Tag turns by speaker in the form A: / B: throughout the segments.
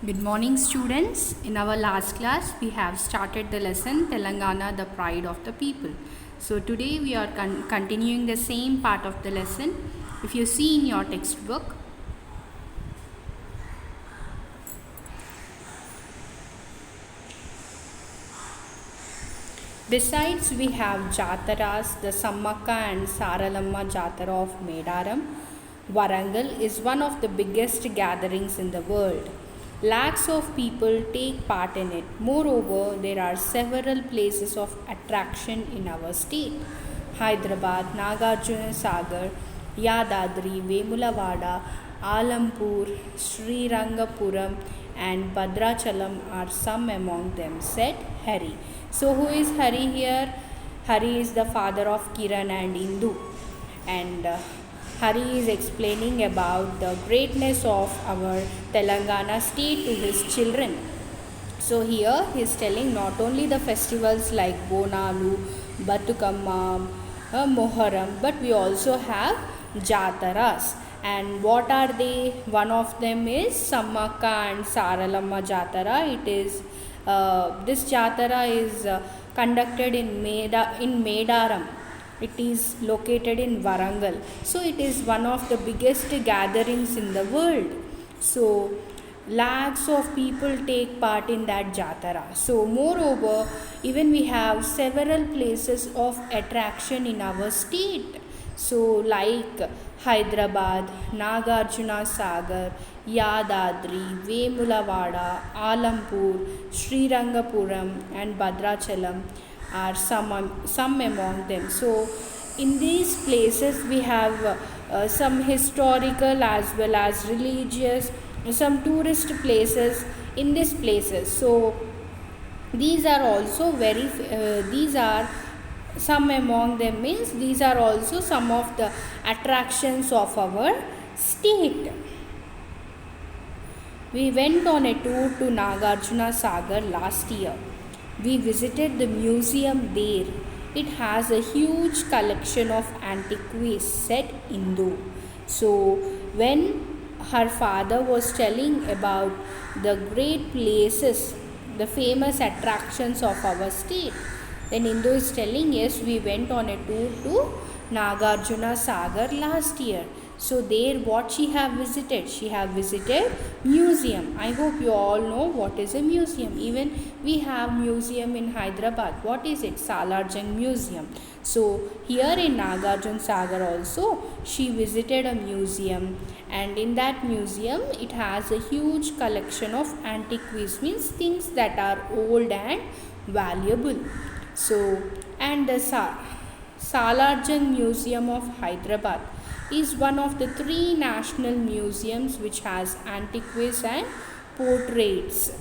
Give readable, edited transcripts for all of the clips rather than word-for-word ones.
A: Good morning, students. In our last class, we have started the lesson Telangana, the pride of the people. So today we are continuing the same part of the lesson. If you see in your textbook, besides we have Jataras, the Sammaka and Saralamma Jatara of Medaram. Warangal is one of the biggest gatherings in the world. Lakhs of people take part in it. Moreover, there are several places of attraction in our state. Hyderabad, Nagarjuna Sagar, Yadadri, Vemulavada, Alampur, Srirangapuram, and Bhadrachalam are some among them, said Hari. So, who is Hari here? Hari is the father of Kiran and Indu. And Hari is explaining about the greatness of our Telangana state to his children. So here he is telling not only the festivals like Bonalu, Batukamma, Moharam, but we also have Jataras. And what are they? One of them is Sammaka and Saralamma Jatara. It is this Jatara is conducted in Medaram. It is located in Warangal. So it is one of the biggest gatherings in the world. So lakhs of people take part in that Jatara. So moreover, even we have several places of attraction in our state. So like Hyderabad, Nagarjuna Sagar, Yadadri, Vemulavada, Alampur, Srirangapuram and Bhadrachalam are some among them. So in these places we have some historical as well as religious, some tourist places in these places. So these are also these are some among them means these are also some of the attractions of our state. We went on a tour to Nagarjuna Sagar last year. We visited the museum there. It has a huge collection of antiquities, said Indu. So when her father was telling about the great places, the famous attractions of our state, then Indu is telling, yes, we went on a tour to Nagarjuna Sagar last year. So there what she have visited? She have visited museum. I hope you all know what is a museum. Even we have museum in Hyderabad. What is it? Salarjung Museum. So here in Nagarjuna Sagar also she visited a museum, and in that museum it has a huge collection of antiquities, means things that are old and valuable. So and the Salarjung Museum of Hyderabad is one of the 3 national museums which has antiquities and portraits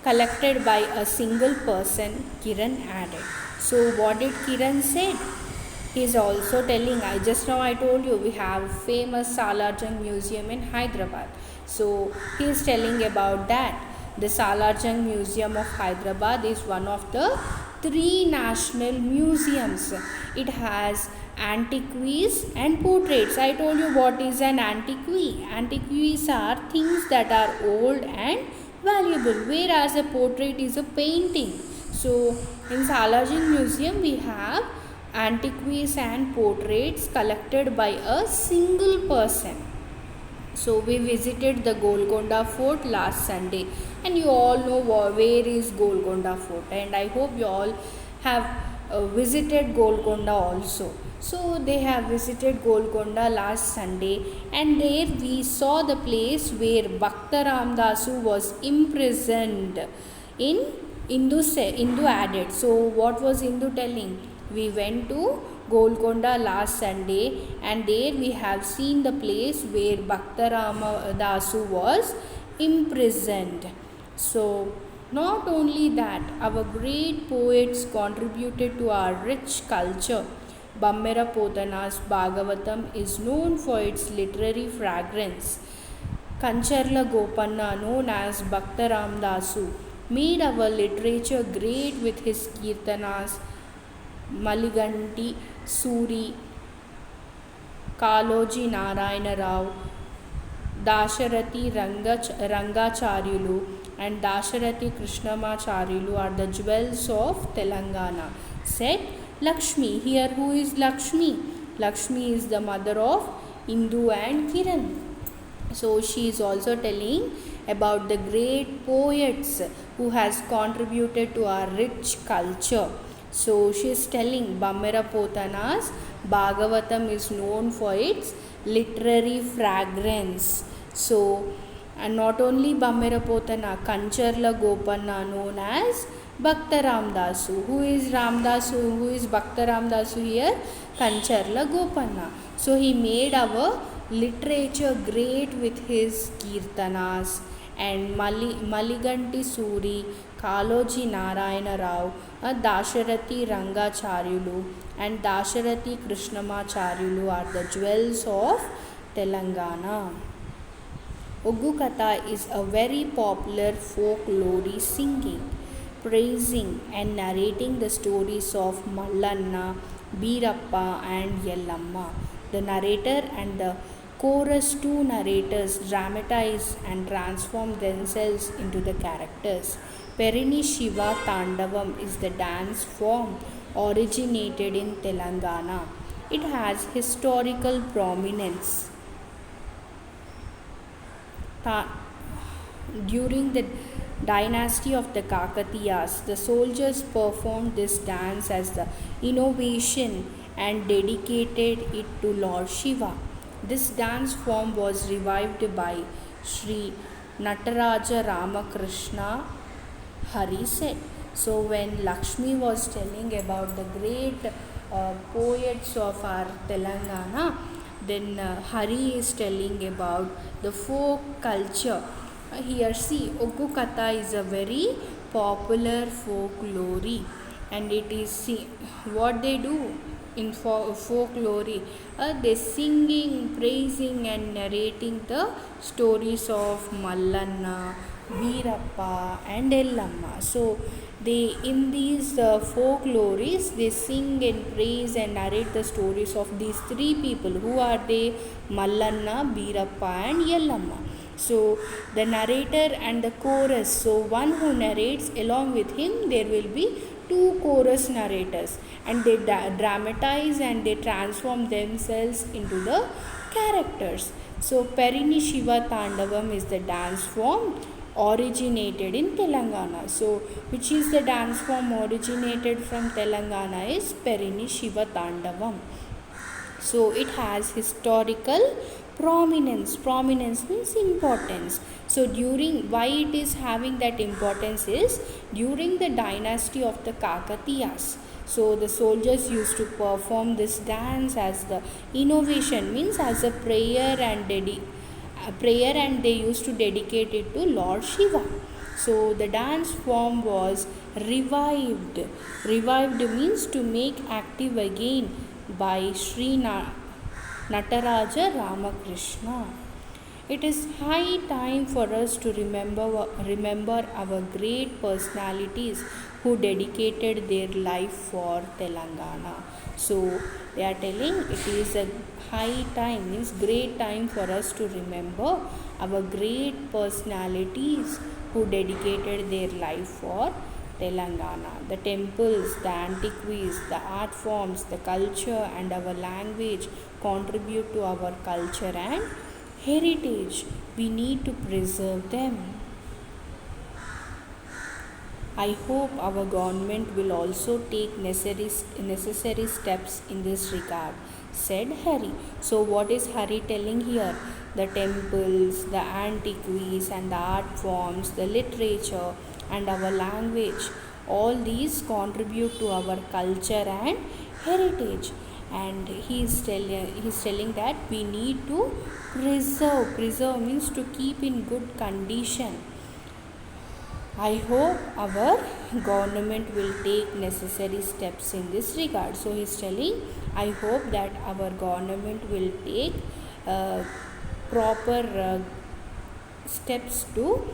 A: collected by a single person, Kiran added. So what did Kiran say? He is also telling, I told you we have famous Salarjung Museum in Hyderabad. So he is telling about that. The Salarjung Museum of Hyderabad is one of the 3 national museums. It has antiquities and portraits. I told you what is an antiquity. Antiquities are things that are old and valuable, whereas a portrait is a painting. So in Salarjung Museum we have antiquities and portraits collected by a single person. So we visited the Golconda Fort last Sunday, and you all know where is Golconda Fort, and I hope you all have visited Golconda also. So they have visited Golconda last Sunday, and there we saw the place where Bhakta Ramdasu was imprisoned. In Indu added. So what was Indu telling? We went to Golconda last Sunday, and there we have seen the place where Bhakta Ramdasu was imprisoned. So not only that, our great poets contributed to our rich culture. Bammera Potana's Bhagavatam is known for its literary fragrance. Kancharla Gopanna, known as Bhakta Ramdasu, made our literature great with his Kirtanas. Maliganti, Suri, Kaloji Narayana Rao, Dasharati Rangacharyulu and Dasharati Krishnamacharyalu are the jewels of Telangana. Said Lakshmi. Here who is Lakshmi? Lakshmi is the mother of Indu and Kiran. So she is also telling about the great poets who has contributed to our rich culture. So she is telling Bammera Potana's Bhagavatam is known for its literary fragrance. So, and not only Bammera Potana, Kancharla Gopanna known as Bhakta Ramdasu. Who is Ramdasu? Who is Bhakta Ramdasu here? Kancharla Gopanna. So he made our literature great with his kirtanas. And Maliganti Suri, Kaloji Narayana Rao, Dasharati Rangacharyulu and Dasharati Krishnamacharyulu are the jewels of Telangana. Oggu Katha is a very popular folklore singing, praising and narrating the stories of Mallanna, Birappa and Yellamma. The narrator and the chorus, two narrators, dramatize and transform themselves into the characters. Perini Shiva Tandavam is the dance form originated in Telangana. It has historical prominence. During the dynasty of the Kakatiyas, the soldiers performed this dance as the innovation and dedicated it to Lord Shiva. This dance form was revived by Sri Nataraja Ramakrishna Hari said. So when Lakshmi was telling about the great poets of our Telangana, then Hari is telling about the folk culture. Here see, Oggu Katha is a very popular folklore, and it is what they do in folklore. They singing, praising and narrating the stories of Mallanna, Veerappa and Ellamma. So they in these folklores they sing and praise and narrate the stories of these three people. Who are they? Mallanna, Veerappa and Yellamma. So the narrator and the chorus, so one who narrates, along with him there will be two chorus narrators, and they dramatize and they transform themselves into the characters. So Perini Shiva Tandavam is the dance form originated in Telangana. So which is the dance form originated from Telangana is Perini Shiva Tandavam. So it has historical prominence. Prominence means importance. So during, why it is having that importance is during the dynasty of the Kakatiyas. So the soldiers used to perform this dance as the innovation, means as a prayer and they used to dedicate it to Lord Shiva. So the dance form was revived. Revived means to make active again by Sri Nataraja Ramakrishna. It is high time for us to remember our great personalities who dedicated their life for Telangana. So they are telling it is a high time, means great time for us to remember our great personalities who dedicated their life for Telangana. The temples, the antiquities, the art forms, the culture and our language contribute to our culture and heritage. We need to preserve them. I hope our government will also take necessary steps in this regard, said Hari. So what is Hari telling here? The temples, the antiquities and the art forms, the literature and our language, all these contribute to our culture and heritage. And he is telling that we need to preserve means to keep in good condition. I hope our government will take necessary steps in this regard. So he is telling, I hope that our government will take proper steps to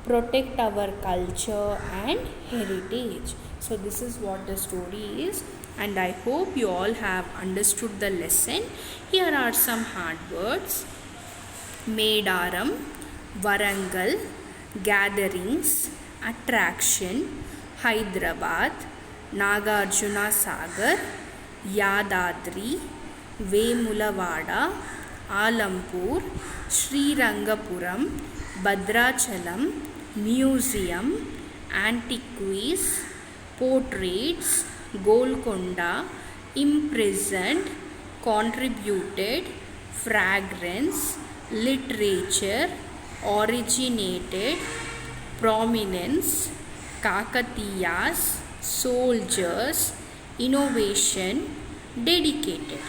A: protect our culture and heritage. So this is what the story is, and I hope you all have understood the lesson. Here are some hard words. Medaram, Warangal, gatherings, attraction, Hyderabad, Nagarjuna Sagar, Yadadri, Vemulavada, Alampur, Srirangapuram, Bhadrachalam, museum, antiquities, portraits, Golconda, imprisoned, contributed, fragrance, literature, originated, prominence, Kakatiyas, soldiers, innovation, dedicated.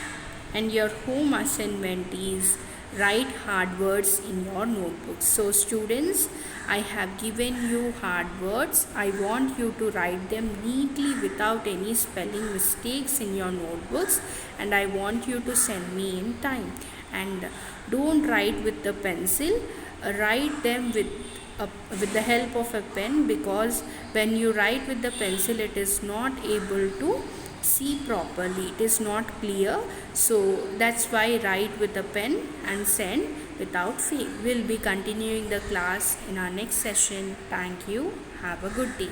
A: And your home assignment is write hard words in your notebooks. So students, I have given you hard words. I want you to write them neatly without any spelling mistakes in your notebooks, and I want you to send me in time. And don't write with the pencil, write them with the help of a pen, because when you write with the pencil it is not able to see properly, it is not clear. So that's why write with a pen and send without fail. We'll be continuing the class in our next session. Thank you. Have a good day.